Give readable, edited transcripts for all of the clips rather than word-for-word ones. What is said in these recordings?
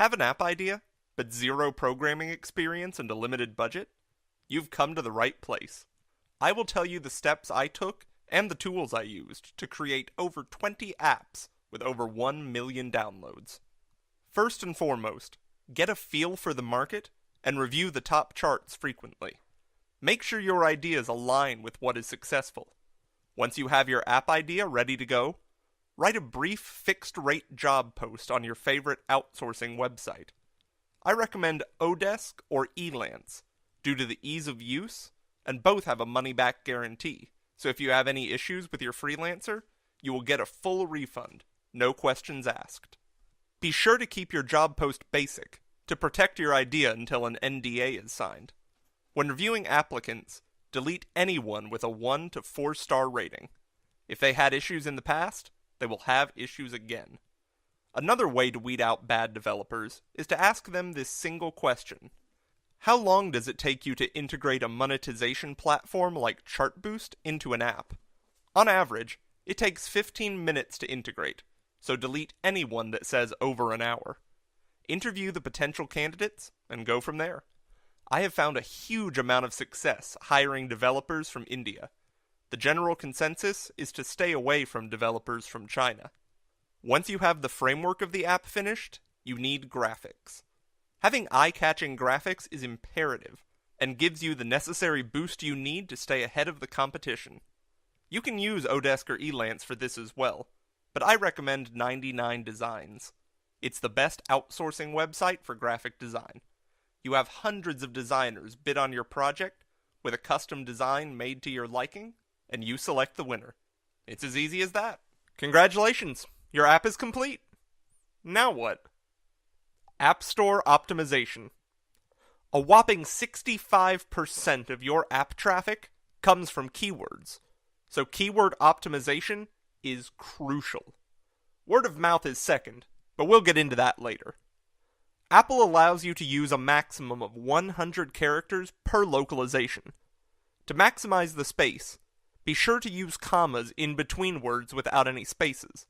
Have an app idea, but zero programming experience and a limited budget? You've come to the right place. I will tell you the steps I took and the tools I used to create over 20 apps with over 1 million downloads. First and foremost, get a feel for the market and review the top charts frequently. Make sure your ideas align with what is successful. Once you have your app idea ready to go, write a brief fixed-rate job post on your favorite outsourcing website. I recommend Odesk or Elance due to the ease of use, and both have a money-back guarantee, so if you have any issues with your freelancer, you will get a full refund, no questions asked. Be sure to keep your job post basic to protect your idea until an NDA is signed. When reviewing applicants, delete anyone with a 1 to 4-star rating. If they had issues in the past, they will have issues again. Another way to weed out bad developers is to ask them this single question. How long does it take you to integrate a monetization platform like Chartboost into an app? On average, it takes 15 minutes to integrate, so delete anyone that says over an hour. Interview the potential candidates and go from there. I have found a huge amount of success hiring developers from India. The general consensus is to stay away from developers from China. Once you have the framework of the app finished, you need graphics. Having eye-catching graphics is imperative, and gives you the necessary boost you need to stay ahead of the competition. You can use Odesk or Elance for this as well, but I recommend 99 Designs. It's the best outsourcing website for graphic design. You have hundreds of designers bid on your project with a custom design made to your liking, and you select the winner. It's as easy as that. Congratulations, your app is complete. Now what? App Store optimization. A whopping 65% of your app traffic comes from keywords, so keyword optimization is crucial. Word of mouth is second, but we'll get into that later. Apple allows you to use a maximum of 100 characters per localization. To maximize the space, be sure to use commas in between words without any spaces.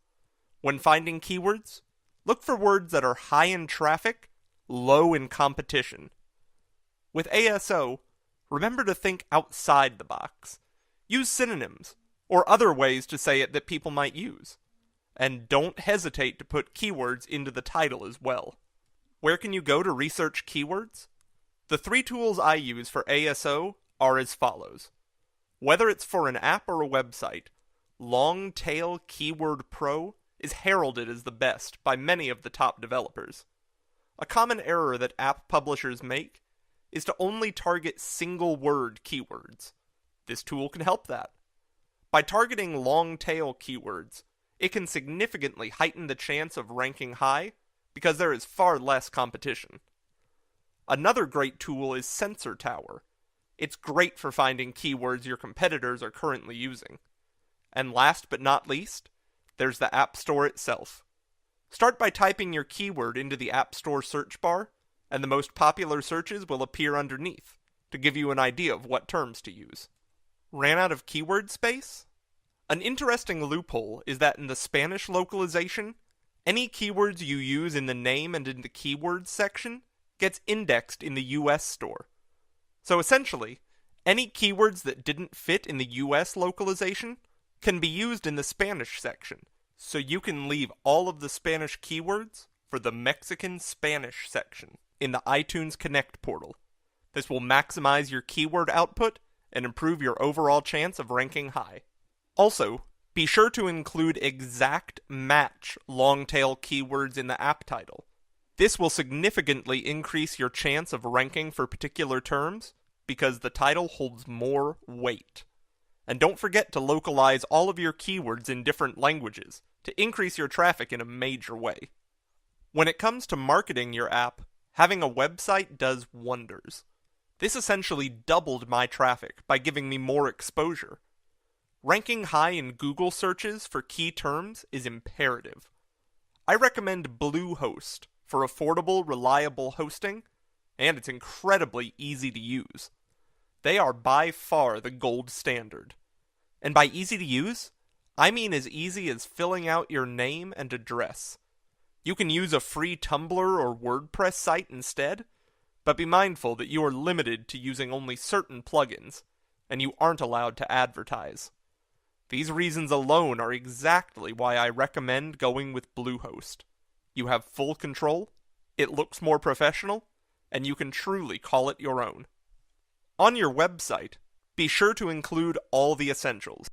When finding keywords, look for words that are high in traffic, low in competition. With ASO, remember to think outside the box. Use synonyms, or other ways to say it that people might use. And don't hesitate to put keywords into the title as well. Where can you go to research keywords? The 3 tools I use for ASO are as follows. Whether it's for an app or a website, Longtail Keyword Pro is heralded as the best by many of the top developers. A common error that app publishers make is to only target single-word keywords. This tool can help that. By targeting long-tail keywords, it can significantly heighten the chance of ranking high because there is far less competition. Another great tool is Sensor Tower. It's great for finding keywords your competitors are currently using. And last but not least, there's the App Store itself. Start by typing your keyword into the App Store search bar, and the most popular searches will appear underneath, to give you an idea of what terms to use. Ran out of keyword space? An interesting loophole is that in the Spanish localization, any keywords you use in the name and in the keywords section gets indexed in the US store. So essentially, any keywords that didn't fit in the US localization can be used in the Spanish section, so you can leave all of the Spanish keywords for the Mexican Spanish section in the iTunes Connect portal. This will maximize your keyword output and improve your overall chance of ranking high. Also, be sure to include exact match long-tail keywords in the app title. This will significantly increase your chance of ranking for particular terms because the title holds more weight. And don't forget to localize all of your keywords in different languages to increase your traffic in a major way. When it comes to marketing your app, having a website does wonders. This essentially doubled my traffic by giving me more exposure. Ranking high in Google searches for key terms is imperative. I recommend Bluehost for affordable, reliable hosting, and it's incredibly easy to use. They are by far the gold standard. And by easy to use, I mean as easy as filling out your name and address. You can use a free Tumblr or WordPress site instead, but be mindful that you are limited to using only certain plugins, and you aren't allowed to advertise. These reasons alone are exactly why I recommend going with Bluehost. You have full control, it looks more professional, and you can truly call it your own. On your website, be sure to include all the essentials: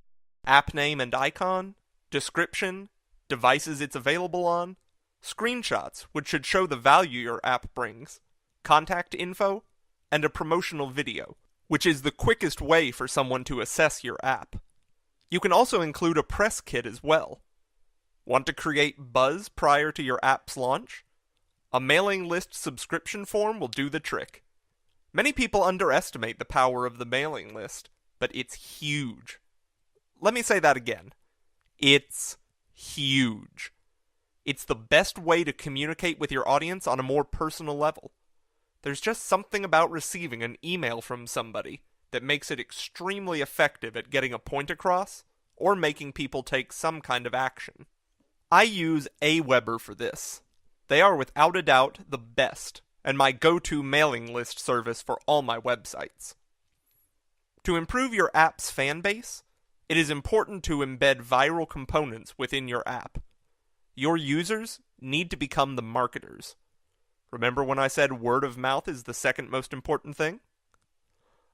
app name and icon, description, devices it's available on, screenshots which should show the value your app brings, contact info, and a promotional video, which is the quickest way for someone to assess your app. You can also include a press kit as well. Want to create buzz prior to your app's launch? A mailing list subscription form will do the trick. Many people underestimate the power of the mailing list, but it's huge. Let me say that again. It's huge. It's the best way to communicate with your audience on a more personal level. There's just something about receiving an email from somebody that makes it extremely effective at getting a point across or making people take some kind of action. I use Aweber for this. They are without a doubt the best, and my go-to mailing list service for all my websites. To improve your app's fan base, it is important to embed viral components within your app. Your users need to become the marketers. Remember when I said word of mouth is the second most important thing?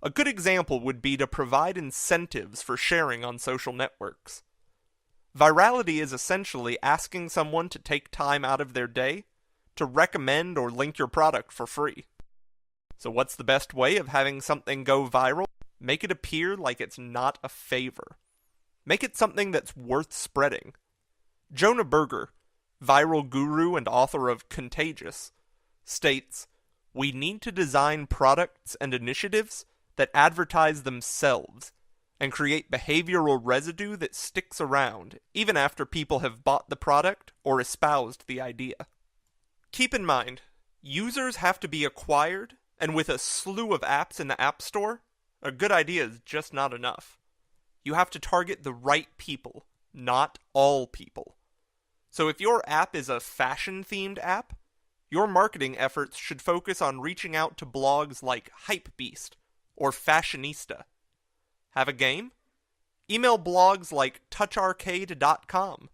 A good example would be to provide incentives for sharing on social networks. Virality is essentially asking someone to take time out of their day to recommend or link your product for free. So what's the best way of having something go viral? Make it appear like it's not a favor. Make it something that's worth spreading. Jonah Berger, viral guru and author of Contagious, states, "We need to design products and initiatives that advertise themselves and create behavioral residue that sticks around even after people have bought the product or espoused the idea." Keep in mind, users have to be acquired, and with a slew of apps in the App Store, a good idea is just not enough. You have to target the right people, not all people. So if your app is a fashion-themed app, your marketing efforts should focus on reaching out to blogs like Hypebeast or Fashionista. Have a game? Email blogs like toucharcade.com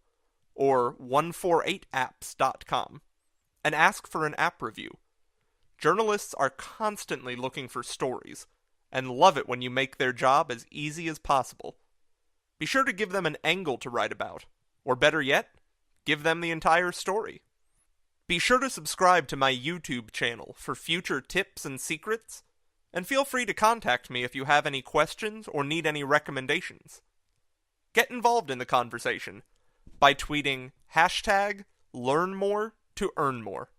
or 148apps.com and ask for an app review. Journalists are constantly looking for stories and love it when you make their job as easy as possible. Be sure to give them an angle to write about, or better yet, give them the entire story. Be sure to subscribe to my YouTube channel for future tips and secrets, and feel free to contact me if you have any questions or need any recommendations. Get involved in the conversation by tweeting #LearnMore to earn more.